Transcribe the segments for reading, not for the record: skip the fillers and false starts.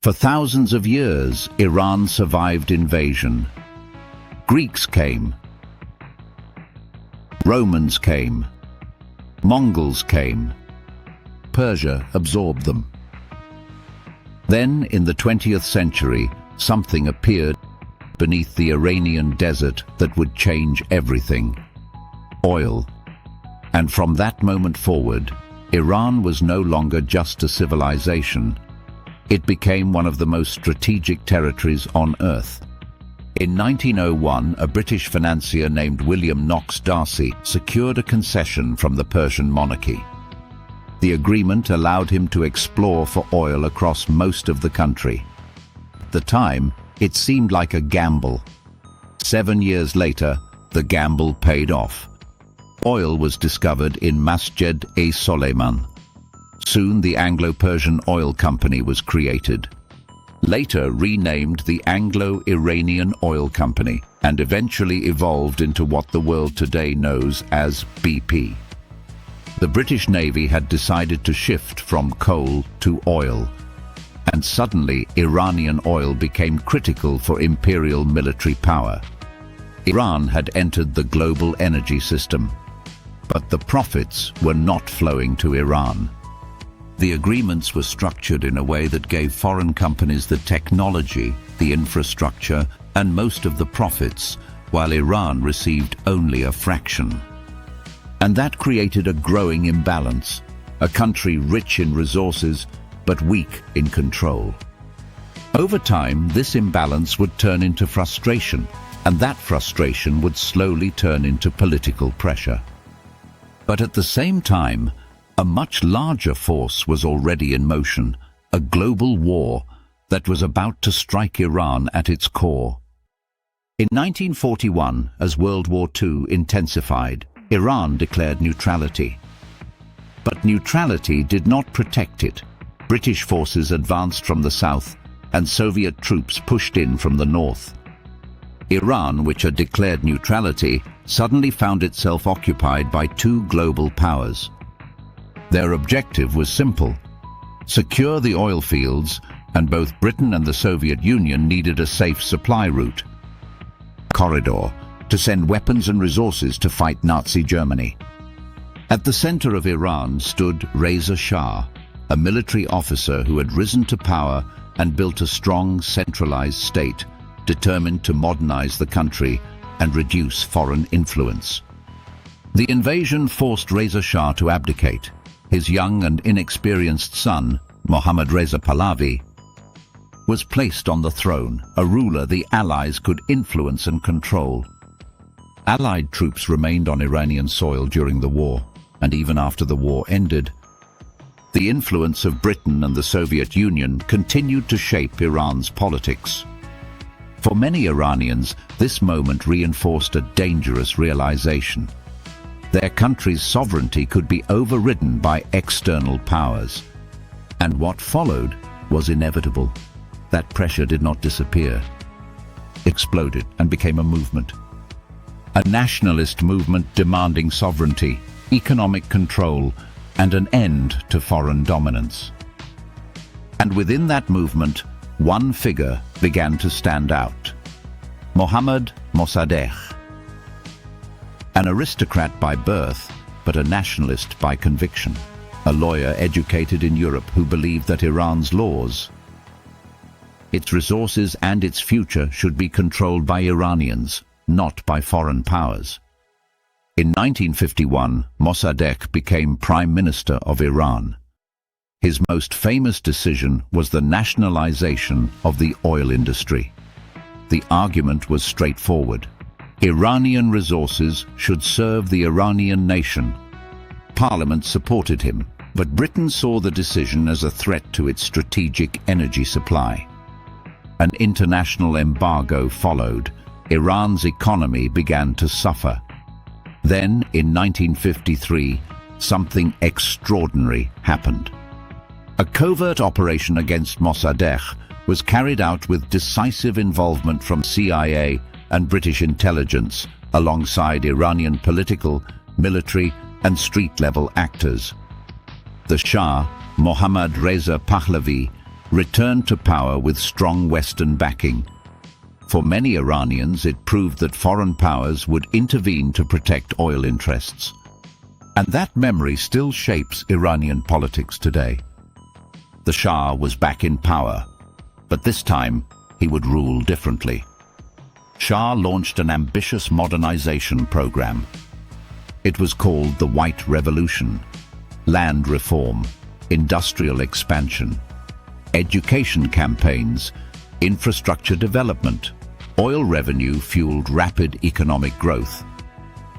For thousands of years, Iran survived invasion. Greeks came. Romans came. Mongols came. Persia absorbed them. Then, in the 20th century, something appeared beneath the Iranian desert that would change everything: oil. And from that moment forward, Iran was no longer just a civilization. It became one of the most strategic territories on Earth. In 1901, a British financier named William Knox D'Arcy secured a concession from the Persian monarchy. The agreement allowed him to explore for oil across most of the country. At the time, it seemed like a gamble. 7 years later, the gamble paid off. Oil was discovered in Mossadegh. Soon the Anglo-Persian Oil Company was created, later renamed the Anglo-Iranian Oil Company, and eventually evolved into what the world today knows as BP. The British Navy had decided to shift from coal to oil, and suddenly Iranian oil became critical for imperial military power. Iran had entered the global energy system, but the profits were not flowing to Iran. The agreements were structured in a way that gave foreign companies the technology, the infrastructure, and most of the profits, while Iran received only a fraction. And that created a growing imbalance, a country rich in resources, but weak in control. Over time, this imbalance would turn into frustration, and that frustration would slowly turn into political pressure. But at the same time, a much larger force was already in motion, a global war that was about to strike Iran at its core. In 1941, as World War II intensified, Iran declared neutrality. But neutrality did not protect it. British forces advanced from the south, and Soviet troops pushed in from the north. Iran, which had declared neutrality, suddenly found itself occupied by two global powers. Their objective was simple: secure the oil fields, and both Britain and the Soviet Union needed a safe supply route, corridor, to send weapons and resources to fight Nazi Germany. At the center of Iran stood Reza Shah, a military officer who had risen to power and built a strong, centralized state, determined to modernize the country and reduce foreign influence. The invasion forced Reza Shah to abdicate. His young and inexperienced son, Mohammad Reza Pahlavi, was placed on the throne, a ruler the Allies could influence and control. Allied troops remained on Iranian soil during the war, and even after the war ended. The influence of Britain and the Soviet Union continued to shape Iran's politics. For many Iranians, this moment reinforced a dangerous realization. Their country's sovereignty could be overridden by external powers. And what followed was inevitable. That pressure did not disappear. It exploded and became a movement. A nationalist movement demanding sovereignty, economic control, and an end to foreign dominance. And within that movement, one figure began to stand out: Mohammad Mossadegh. An aristocrat by birth, but a nationalist by conviction. A lawyer educated in Europe who believed that Iran's laws, its resources and its future should be controlled by Iranians, not by foreign powers. In 1951, Mossadegh became Prime Minister of Iran. His most famous decision was the nationalization of the oil industry. The argument was straightforward. Iranian resources should serve the Iranian nation. Parliament supported him, but Britain saw the decision as a threat to its strategic energy supply. An international embargo followed. Iran's economy began to suffer. Then, in 1953, something extraordinary happened. A covert operation against Mossadegh was carried out with decisive involvement from CIA and British intelligence, alongside Iranian political, military, and street-level actors. The Shah, Mohammad Reza Pahlavi, returned to power with strong Western backing. For many Iranians, it proved that foreign powers would intervene to protect oil interests. And that memory still shapes Iranian politics today. The Shah was back in power, but this time he would rule differently. Shah launched an ambitious modernization program. It was called the White Revolution: land reform, industrial expansion, education campaigns, infrastructure development. Oil revenue fueled rapid economic growth.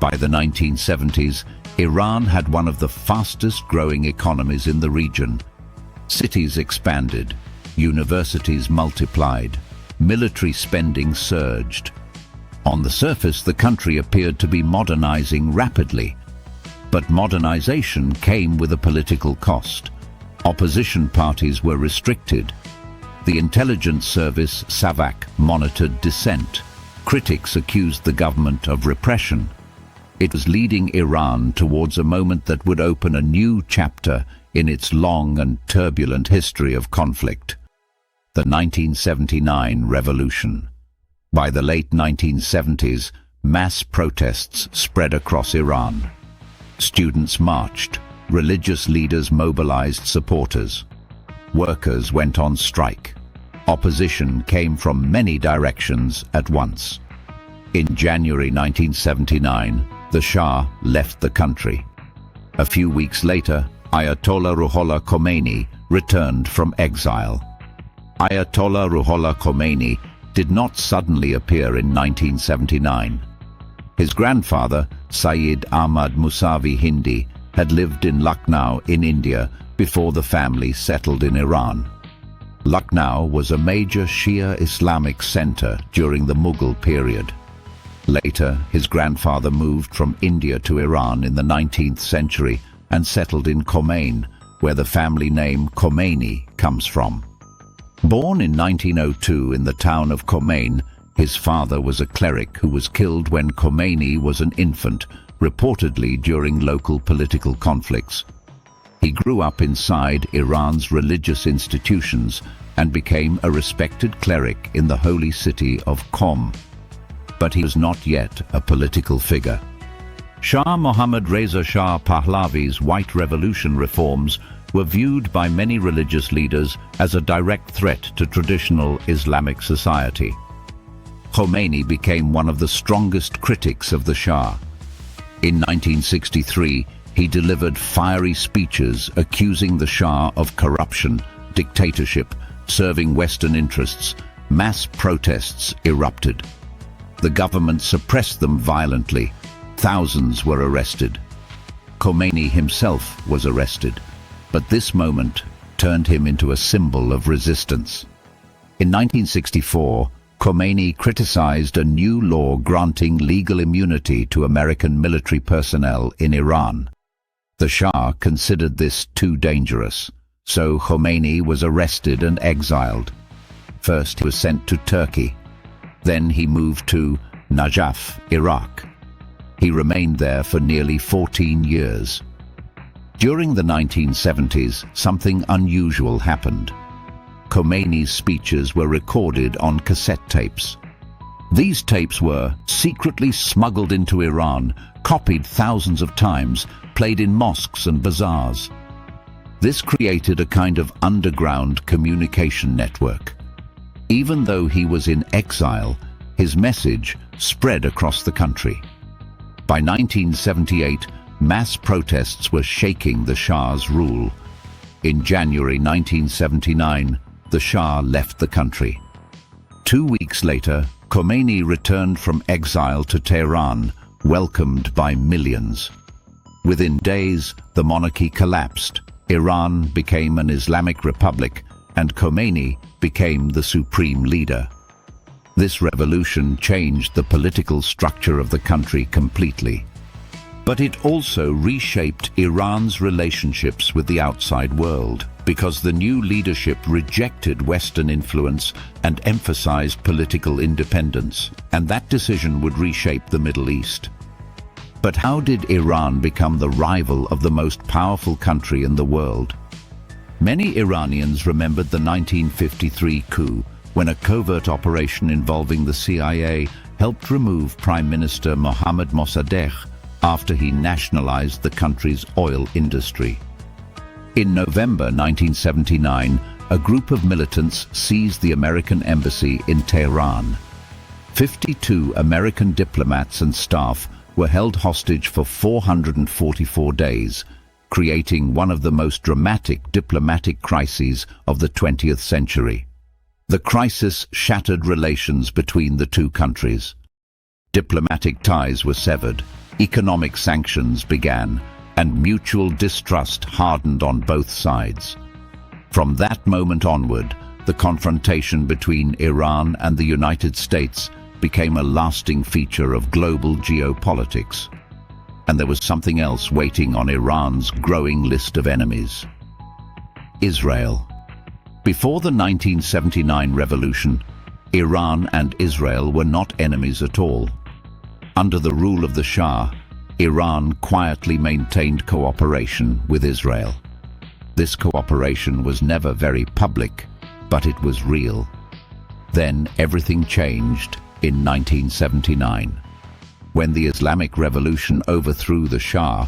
By the 1970s, Iran had one of the fastest growing economies in the region. Cities expanded, universities multiplied, military spending surged. On the surface, the country appeared to be modernizing rapidly. But modernization came with a political cost. Opposition parties were restricted. The intelligence service SAVAK monitored dissent. Critics accused the government of repression. It was leading Iran towards a moment that would open a new chapter in its long and turbulent history of conflict: the 1979 revolution. By the late 1970s, mass protests spread across Iran. Students marched, religious leaders mobilized supporters. Workers went on strike. Opposition came from many directions at once. In January 1979, the Shah left the country. A few weeks later, Ayatollah Ruhollah Khomeini returned from exile. Ayatollah Ruhollah Khomeini did not suddenly appear in 1979. His grandfather, Sayyid Ahmad Musavi Hindi, had lived in Lucknow in India before the family settled in Iran. Lucknow was a major Shia Islamic center during the Mughal period. Later, his grandfather moved from India to Iran in the 19th century and settled in Khomeini, where the family name Khomeini comes from. Born in 1902 in the town of Khomeini, his father was a cleric who was killed when Khomeini was an infant, reportedly during local political conflicts. He grew up inside Iran's religious institutions and became a respected cleric in the holy city of Qom. But he was not yet a political figure. Shah Mohammad Reza Shah Pahlavi's White Revolution reforms were viewed by many religious leaders as a direct threat to traditional Islamic society. Khomeini became one of the strongest critics of the Shah. In 1963, he delivered fiery speeches accusing the Shah of corruption, dictatorship, serving Western interests. Mass protests erupted. The government suppressed them violently. Thousands were arrested. Khomeini himself was arrested, but this moment turned him into a symbol of resistance. In 1964, Khomeini criticized a new law granting legal immunity to American military personnel in Iran. The Shah considered this too dangerous, so Khomeini was arrested and exiled. First, he was sent to Turkey. Then he moved to Najaf, Iraq. He remained there for nearly 14 years. During the 1970s, something unusual happened. Khomeini's speeches were recorded on cassette tapes. These tapes were secretly smuggled into Iran, copied thousands of times, played in mosques and bazaars. This created a kind of underground communication network. Even though he was in exile, his message spread across the country. By 1978, mass protests were shaking the Shah's rule. In January 1979, the Shah left the country. 2 weeks later, Khomeini returned from exile to Tehran, welcomed by millions. Within days, the monarchy collapsed. Iran became an Islamic republic, and Khomeini became the supreme leader. This revolution changed the political structure of the country completely. But it also reshaped Iran's relationships with the outside world, because the new leadership rejected Western influence and emphasized political independence, and that decision would reshape the Middle East. But how did Iran become the rival of the most powerful country in the world? Many Iranians remembered the 1953 coup, when a covert operation involving the CIA helped remove Prime Minister Mohammad Mossadegh after he nationalized the country's oil industry. In November 1979, a group of militants seized the American embassy in Tehran. 52 American diplomats and staff were held hostage for 444 days, creating one of the most dramatic diplomatic crises of the 20th century. The crisis shattered relations between the two countries. Diplomatic ties were severed, economic sanctions began, and mutual distrust hardened on both sides. From that moment onward, the confrontation between Iran and the United States became a lasting feature of global geopolitics. And there was something else waiting on Iran's growing list of enemies: Israel. Before the 1979 revolution, Iran and Israel were not enemies at all. Under the rule of the Shah, Iran quietly maintained cooperation with Israel. This cooperation was never very public, but it was real. Then everything changed in 1979. When the Islamic Revolution overthrew the Shah,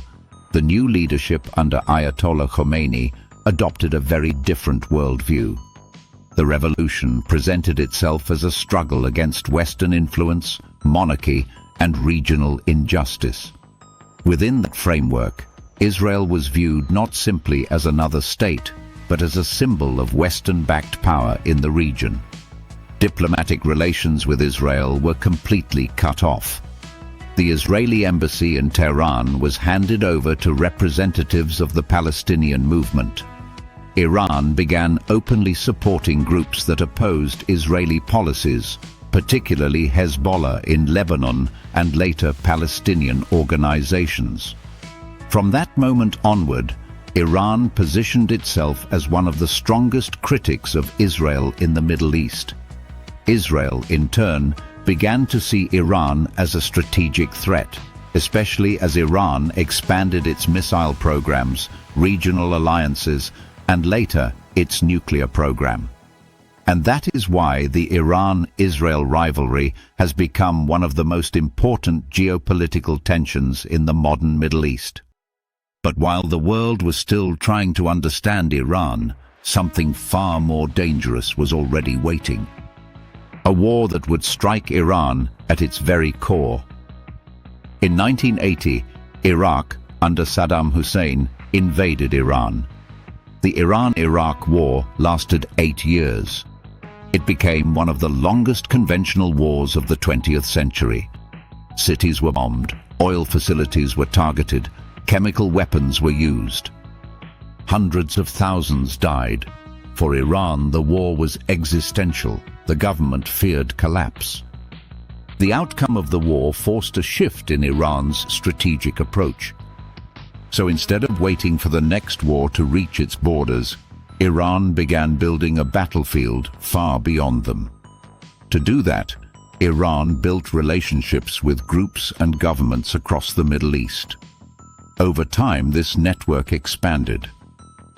the new leadership under Ayatollah Khomeini adopted a very different worldview. The revolution presented itself as a struggle against Western influence, monarchy, and regional injustice. Within that framework, Israel was viewed not simply as another state, but as a symbol of Western-backed power in the region. Diplomatic relations with Israel were completely cut off. The Israeli embassy in Tehran was handed over to representatives of the Palestinian movement. Iran began openly supporting groups that opposed Israeli policies, particularly Hezbollah in Lebanon and later Palestinian organizations. From that moment onward, Iran positioned itself as one of the strongest critics of Israel in the Middle East. Israel, in turn, began to see Iran as a strategic threat, especially as Iran expanded its missile programs, regional alliances, and later its nuclear program. And that is why the Iran-Israel rivalry has become one of the most important geopolitical tensions in the modern Middle East. But while the world was still trying to understand Iran, something far more dangerous was already waiting. A war that would strike Iran at its very core. In 1980, Iraq, under Saddam Hussein, invaded Iran. The Iran-Iraq War lasted 8 years. It became one of the longest conventional wars of the 20th century. Cities were bombed, oil facilities were targeted, chemical weapons were used. Hundreds of thousands died. For Iran, the war was existential. The government feared collapse. The outcome of the war forced a shift in Iran's strategic approach. So instead of waiting for the next war to reach its borders, Iran began building a battlefield far beyond them. To do that, Iran built relationships with groups and governments across the Middle East. Over time, this network expanded.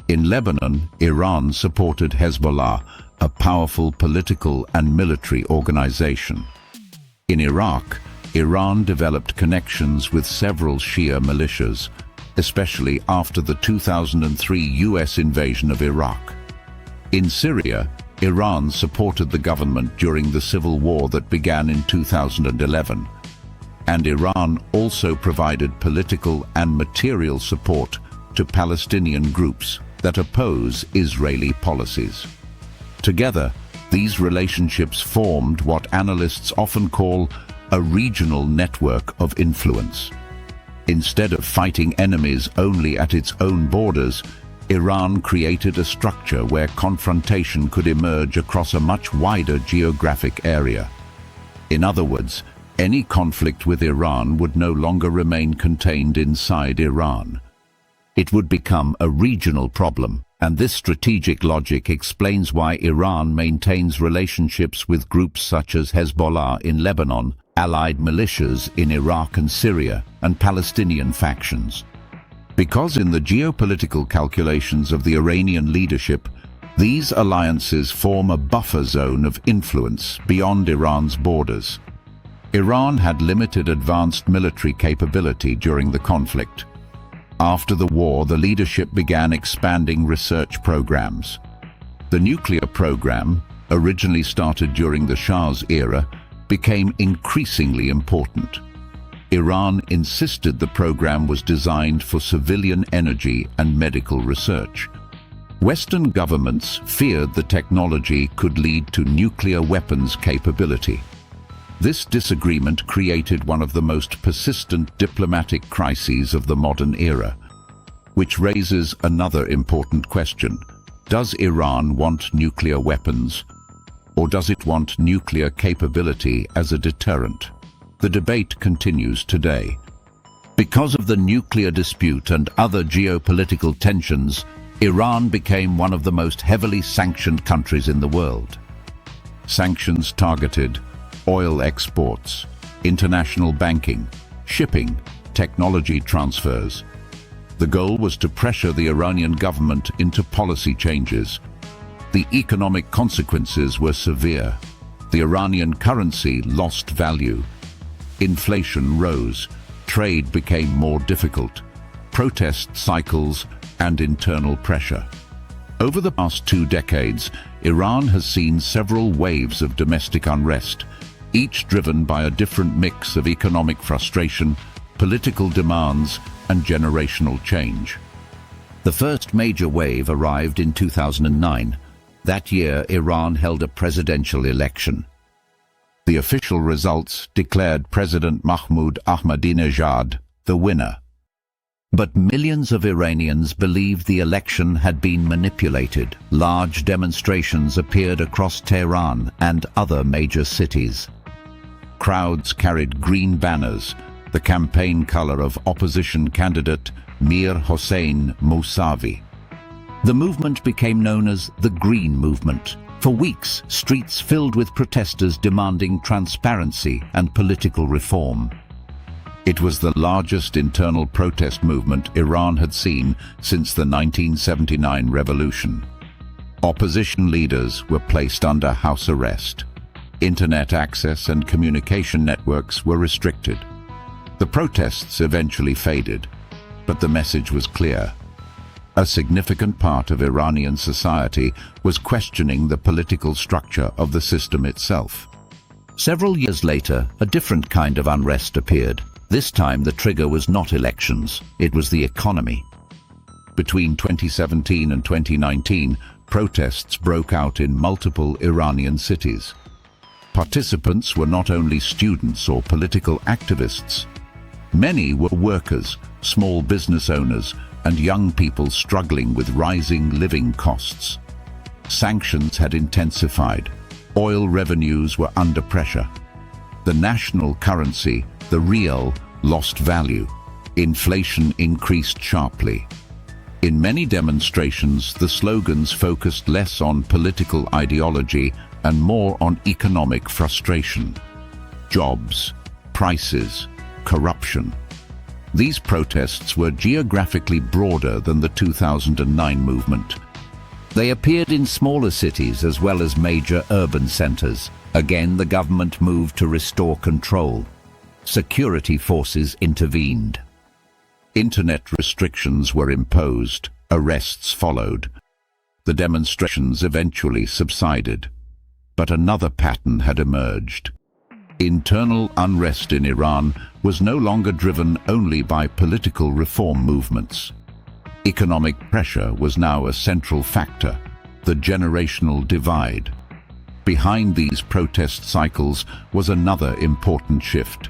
In Lebanon, Iran supported Hezbollah, a powerful political and military organization. In Iraq, Iran developed connections with several Shia militias, especially after the 2003 US invasion of Iraq. In Syria, Iran supported the government during the civil war that began in 2011. And Iran also provided political and material support to Palestinian groups that oppose Israeli policies. Together, these relationships formed what analysts often call a regional network of influence. Instead of fighting enemies only at its own borders, Iran created a structure where confrontation could emerge across a much wider geographic area. In other words, any conflict with Iran would no longer remain contained inside Iran. It would become a regional problem, and this strategic logic explains why Iran maintains relationships with groups such as Hezbollah in Lebanon, allied militias in Iraq and Syria, and Palestinian factions. Because in the geopolitical calculations of the Iranian leadership, these alliances form a buffer zone of influence beyond Iran's borders. Iran had limited advanced military capability during the conflict. After the war, the leadership began expanding research programs. The nuclear program, originally started during the Shah's era, became increasingly important. Iran insisted the program was designed for civilian energy and medical research. Western governments feared the technology could lead to nuclear weapons capability. This disagreement created one of the most persistent diplomatic crises of the modern era, which raises another important question. Does Iran want nuclear weapons, or does it want nuclear capability as a deterrent? The debate continues today. Because of the nuclear dispute and other geopolitical tensions, Iran became one of the most heavily sanctioned countries in the world. Sanctions targeted oil exports, international banking, shipping, technology transfers. The goal was to pressure the Iranian government into policy changes. The economic consequences were severe. The Iranian currency lost value. Inflation rose. Trade became more difficult. Protest cycles and internal pressure. Over the past 2 decades, Iran has seen several waves of domestic unrest, each driven by a different mix of economic frustration, political demands, and generational change. The first major wave arrived in 2009. That year, Iran held a presidential election. The official results declared President Mahmoud Ahmadinejad the winner. But millions of Iranians believed the election had been manipulated. Large demonstrations appeared across Tehran and other major cities. Crowds carried green banners, the campaign color of opposition candidate Mir Hossein Mousavi. The movement became known as the Green Movement. For weeks, streets filled with protesters demanding transparency and political reform. It was the largest internal protest movement Iran had seen since the 1979 revolution. Opposition leaders were placed under house arrest. Internet access and communication networks were restricted. The protests eventually faded, but the message was clear. A significant part of Iranian society was questioning the political structure of the system itself. Several years later, a different kind of unrest appeared. This time the trigger was not elections, it was the economy. Between 2017 and 2019, protests broke out in multiple Iranian cities. Participants were not only students or political activists. Many were workers, small business owners, and young people struggling with rising living costs. Sanctions had intensified. Oil revenues were under pressure. The national currency, the rial, lost value. Inflation increased sharply. In many demonstrations, the slogans focused less on political ideology and more on economic frustration. Jobs, prices, corruption. These protests were geographically broader than the 2009 movement. They appeared in smaller cities as well as major urban centers. Again, the government moved to restore control. Security forces intervened. Internet restrictions were imposed. Arrests followed. The demonstrations eventually subsided. But another pattern had emerged. Internal unrest in Iran was no longer driven only by political reform movements. Economic pressure was now a central factor, the generational divide. Behind these protest cycles was another important shift.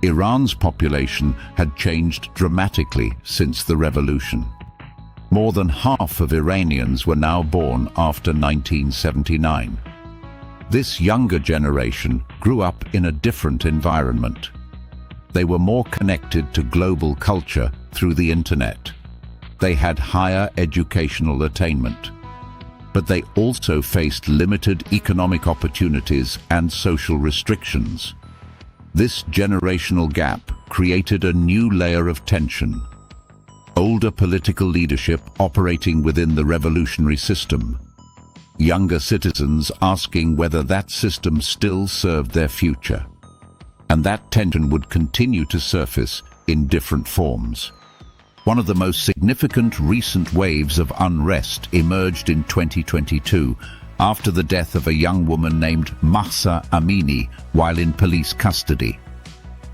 Iran's population had changed dramatically since the revolution. More than half of Iranians were now born after 1979. This younger generation grew up in a different environment. They were more connected to global culture through the internet. They had higher educational attainment. But they also faced limited economic opportunities and social restrictions. This generational gap created a new layer of tension. older political leadership operating within the revolutionary system, younger citizens asking whether that system still served their future. And that tension would continue to surface in different forms. One of the most significant recent waves of unrest emerged in 2022 after the death of a young woman named Mahsa Amini while in police custody.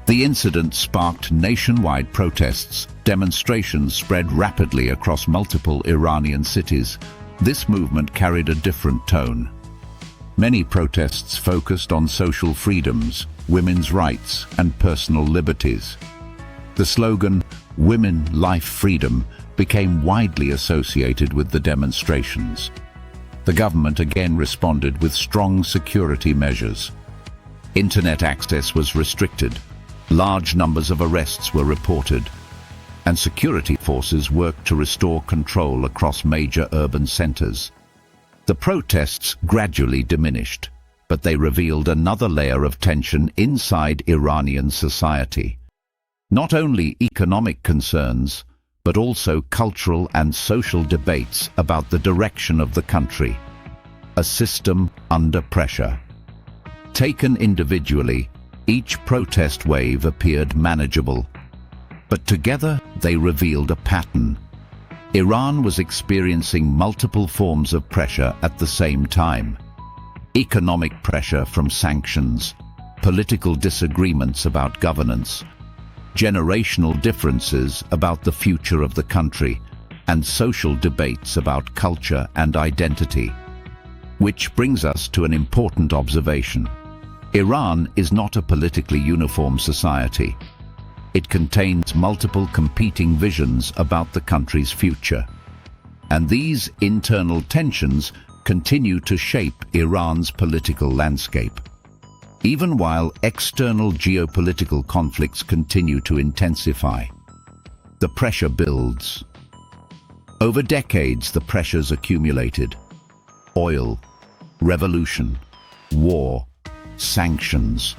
The incident sparked nationwide protests. Demonstrations spread rapidly across multiple Iranian cities. This movement carried a different tone. Many protests focused on social freedoms, women's rights, and personal liberties. The slogan, "Women, Life, Freedom," became widely associated with the demonstrations. The government again responded with strong security measures. Internet access was restricted, large numbers of arrests were reported, and security forces worked to restore control across major urban centers. The protests gradually diminished, but they revealed another layer of tension inside Iranian society. Not only economic concerns, but also cultural and social debates about the direction of the country. A system under pressure. Taken individually, each protest wave appeared manageable, but together they revealed a pattern. Iran was experiencing multiple forms of pressure at the same time. Economic pressure from sanctions, political disagreements about governance, generational differences about the future of the country, and social debates about culture and identity. Which brings us to an important observation. Iran is not a politically uniform society. It contains multiple competing visions about the country's future. And these internal tensions continue to shape Iran's political landscape. Even while external geopolitical conflicts continue to intensify, the pressure builds. Over decades, the pressures accumulated. Oil, revolution, war, sanctions,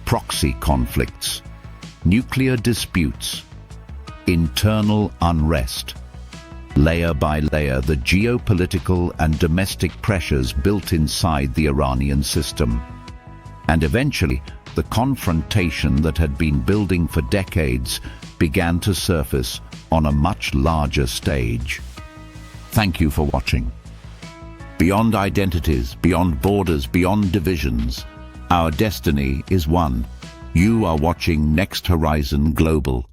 proxy conflicts, nuclear disputes, internal unrest. Layer by layer, the geopolitical and domestic pressures built inside the Iranian system. And eventually, the confrontation that had been building for decades began to surface on a much larger stage. Thank you for watching. Beyond identities, beyond borders, beyond divisions, our destiny is one. You are watching Next Horizon Global.